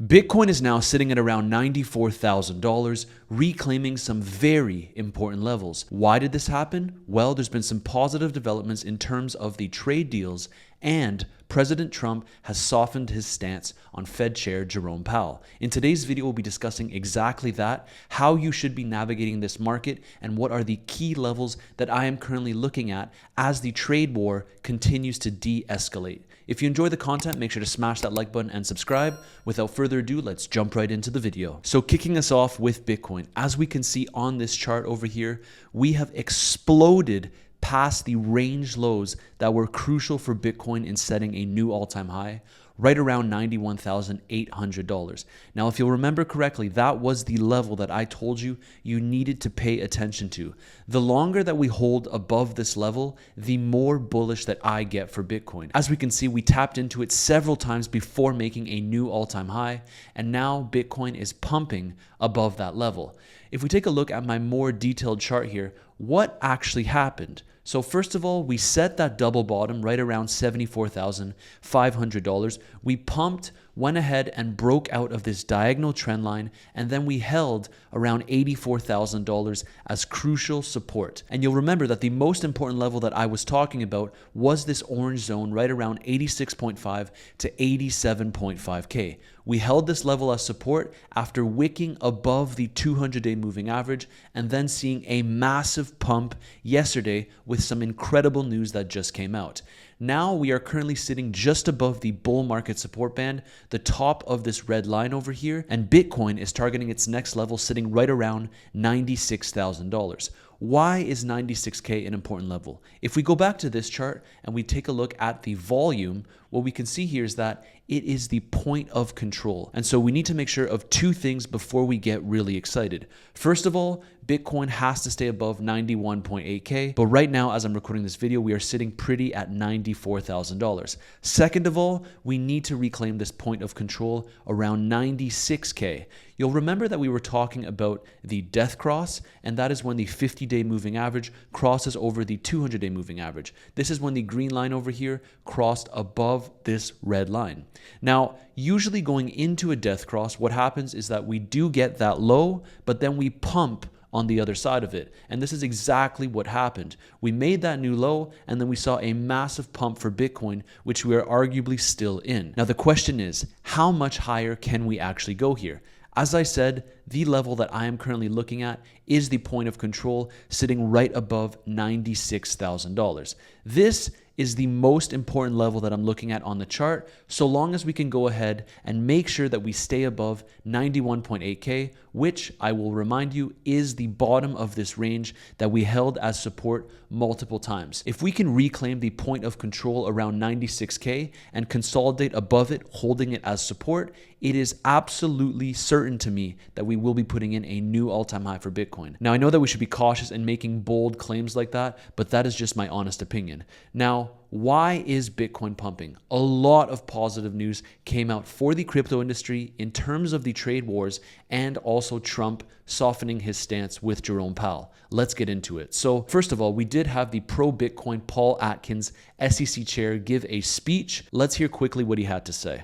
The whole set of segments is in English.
Bitcoin is now sitting at around $94,000, reclaiming some very important levels. Why did this happen? Well, there's been some positive developments in terms of the trade deals, and President Trump has softened his stance on Fed Chair Jerome Powell. In today's video, we'll be discussing exactly that, how you should be navigating this market, and what are the key levels that I am currently looking at as the trade war continues to de-escalate. If you enjoy the content, make sure to smash that like button and subscribe. Without further ado, let's jump right into the video. So kicking us off with Bitcoin, as we can see on this chart over here, we have exploded past the range lows that were crucial for Bitcoin in setting a new all-time high, right around $91,800. Now, if you'll remember correctly, that was the level that I told you you needed to pay attention to. The longer that we hold above this level, the more bullish that I get for Bitcoin. As we can see, we tapped into it several times before making a new all-time high, and now Bitcoin is pumping above that level. If we take a look at my more detailed chart here, what actually happened? So first of all, we set that double bottom right around $74,500. We pumped, went ahead and broke out of this diagonal trend line, and then we held around $84,000 as crucial support. And you'll remember that the most important level that I was talking about was this orange zone right around 86.5 to 87.5K. We held this level as support after wicking above the 200-day moving average and then seeing a massive pump yesterday with some incredible news that just came out. Now we are currently sitting just above the bull market support band, the top of this red line over here, and Bitcoin is targeting its next level sitting right around $96,000. Why is 96K an important level? If we go back to this chart and we take a look at the volume, what we can see here is that it is the point of control. And so we need to make sure of two things before we get really excited. First of all, Bitcoin has to stay above 91.8K, but right now, as I'm recording this video, we are sitting pretty at $94,000. Second of all, we need to reclaim this point of control around 96K. You'll remember that we were talking about the death cross, and that is when the 50-day moving average crosses over the 200-day moving average. This is when the green line over here crossed above this red line. Now, usually going into a death cross, what happens is that we do get that low, but then we pump on the other side of it. And this is exactly what happened. We made that new low, and then we saw a massive pump for Bitcoin, which we are arguably still in. Now, the question is, how much higher can we actually go here? As I said, the level that I am currently looking at is the point of control sitting right above $96,000. This is the most important level that I'm looking at on the chart, so long as we can go ahead and make sure that we stay above 91.8K, which I will remind you is the bottom of this range that we held as support multiple times. If we can reclaim the point of control around 96K and consolidate above it, holding it as support, it is absolutely certain to me that we will be putting in a new all-time high for Bitcoin. Now, I know that we should be cautious in making bold claims like that, but that is just my honest opinion. Now, why is Bitcoin pumping? A lot of positive news came out for the crypto industry in terms of the trade wars and also Trump softening his stance with Jerome Powell. Let's get into it. So first of all, we did have the pro-Bitcoin Paul Atkins, SEC chair, give a speech. Let's hear quickly what he had to say.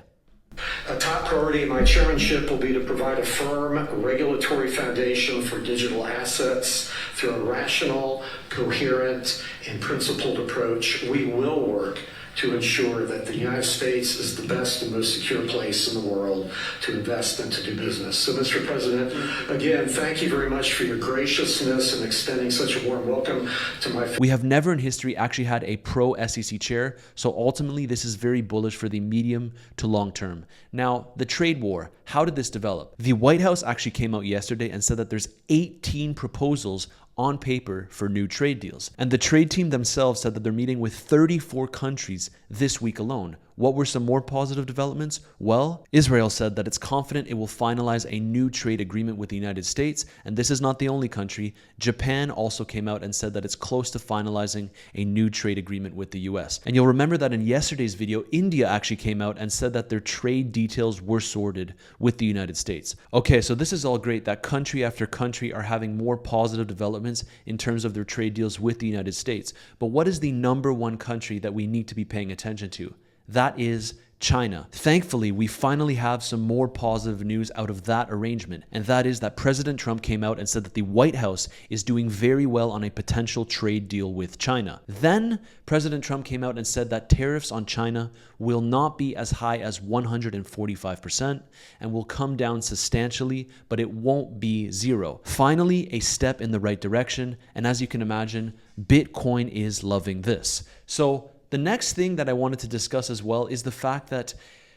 A top priority in my chairmanship will be to provide a firm regulatory foundation for digital assets through a rational, coherent, and principled approach. We will work to ensure that the United States is the best and most secure place in the world to invest and to do business. So, Mr. President, again, thank you very much for your graciousness and extending such a warm welcome to my... We have never in history actually had a pro-SEC chair, so ultimately this is very bullish for the medium to long term. Now, the trade war, how did this develop? The White House actually came out yesterday and said that there's 18 proposals on paper for new trade deals. And the trade team themselves said that they're meeting with 34 countries this week alone. What were some more positive developments? Well, Israel said that it's confident it will finalize a new trade agreement with the United States, and this is not the only country. Japan also came out and said that it's close to finalizing a new trade agreement with the US. And you'll remember that in yesterday's video, India actually came out and said that their trade details were sorted with the United States. Okay, so this is all great that country after country are having more positive developments in terms of their trade deals with the United States. But what is the number one country that we need to be paying attention to? That is China. Thankfully, we finally have some more positive news out of that arrangement, and that is that President Trump came out and said that the White House is doing very well on a potential trade deal with China. Then, President Trump came out and said that tariffs on China will not be as high as 145% and will come down substantially, but it won't be zero. Finally, a step in the right direction, and as you can imagine, Bitcoin is loving this. So, the next thing that I wanted to discuss as well is the fact that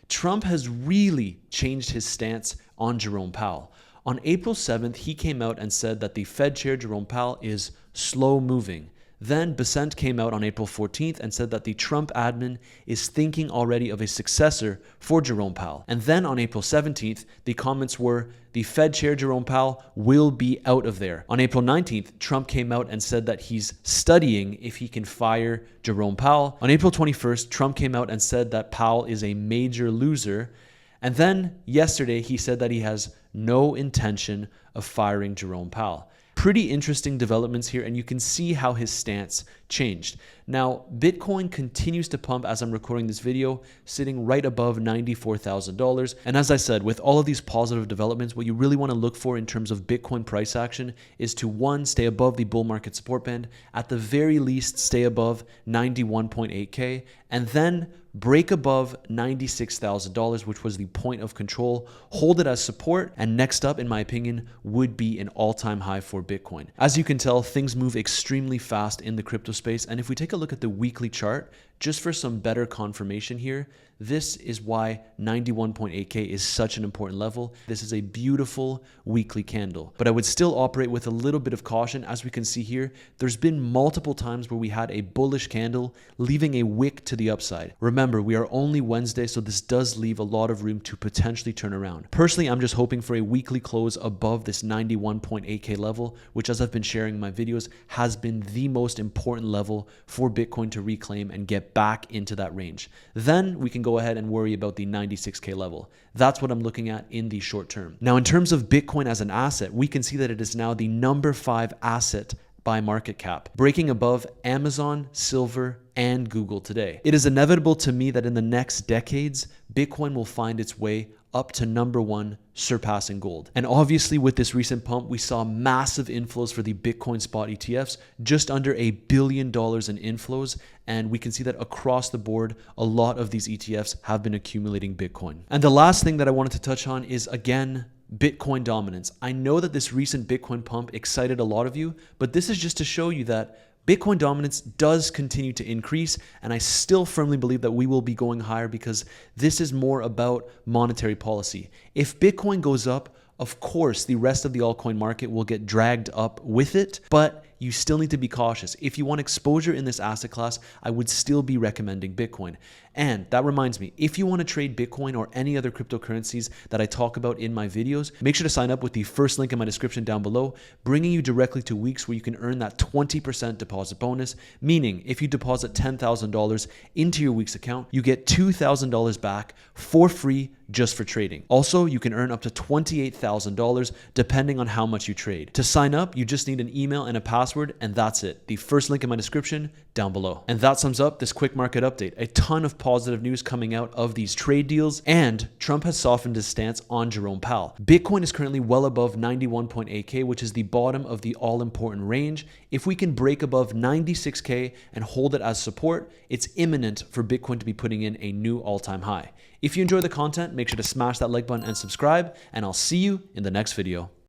Trump has really changed his stance on Jerome Powell. On April 7th, he came out and said that the Fed Chair Jerome Powell is slow moving. Then Besant came out on April 14th and said that the Trump admin is thinking already of a successor for Jerome Powell. And then on April 17th, the comments were, the Fed Chair Jerome Powell will be out of there. On April 19th, Trump came out and said that he's studying if he can fire Jerome Powell. On April 21st, Trump came out and said that Powell is a major loser. And then yesterday, he said that he has no intention of firing Jerome Powell. Pretty interesting developments here, and you can see how his stance changed. Now, Bitcoin continues to pump as I'm recording this video, sitting right above $94,000. And as I said, with all of these positive developments, what you really want to look for in terms of Bitcoin price action is to, one, stay above the bull market support band, at the very least stay above 91.8K, and then break above $96,000, which was the point of control, hold it as support, and next up, in my opinion, would be an all-time high for Bitcoin. As you can tell, things move extremely fast in the crypto space, and if we take a look at the weekly chart, just for some better confirmation here, this is why 91.8K is such an important level. This is a beautiful weekly candle, but I would still operate with a little bit of caution. As we can see here, there's been multiple times where we had a bullish candle, leaving a wick to the upside. Remember, we are only Wednesday, so this does leave a lot of room to potentially turn around. Personally, I'm just hoping for a weekly close above this 91.8K level, which, as I've been sharing in my videos, has been the most important level for Bitcoin to reclaim and get back into that range. Then we can go ahead and worry about the 96K level. That's what I'm looking at in the short term. Now, in terms of Bitcoin as an asset, we can see that it is now the number 5 asset by market cap, breaking above Amazon, silver, and Google today. It is inevitable to me that in the next decades, Bitcoin will find its way up to number 1, surpassing gold. And obviously with this recent pump, we saw massive inflows for the Bitcoin spot ETFs, just under $1 billion in inflows. And we can see that across the board, a lot of these ETFs have been accumulating Bitcoin. And the last thing that I wanted to touch on is, again, Bitcoin dominance. I know that this recent Bitcoin pump excited a lot of you, but this is just to show you that Bitcoin dominance does continue to increase, and I still firmly believe that we will be going higher because this is more about monetary policy. If Bitcoin goes up, of course, the rest of the altcoin market will get dragged up with it, but you still need to be cautious. If you want exposure in this asset class, I would still be recommending Bitcoin. And that reminds me, if you want to trade Bitcoin or any other cryptocurrencies that I talk about in my videos, make sure to sign up with the first link in my description down below, bringing you directly to weeks where you can earn that 20% deposit bonus, meaning if you deposit $10,000 into your week's account, you get $2,000 back for free just for trading. Also, you can earn up to $28,000 depending on how much you trade. To sign up, you just need an email and a password, and that's it. The first link in my description down below. And that sums up this quick market update. A ton of positive news coming out of these trade deals, and Trump has softened his stance on Jerome Powell. Bitcoin is currently well above 91.8K, which is the bottom of the all-important range. If we can break above 96K and hold it as support, it's imminent for Bitcoin to be putting in a new all-time high. If you enjoy the content, make sure to smash that like button and subscribe, and I'll see you in the next video.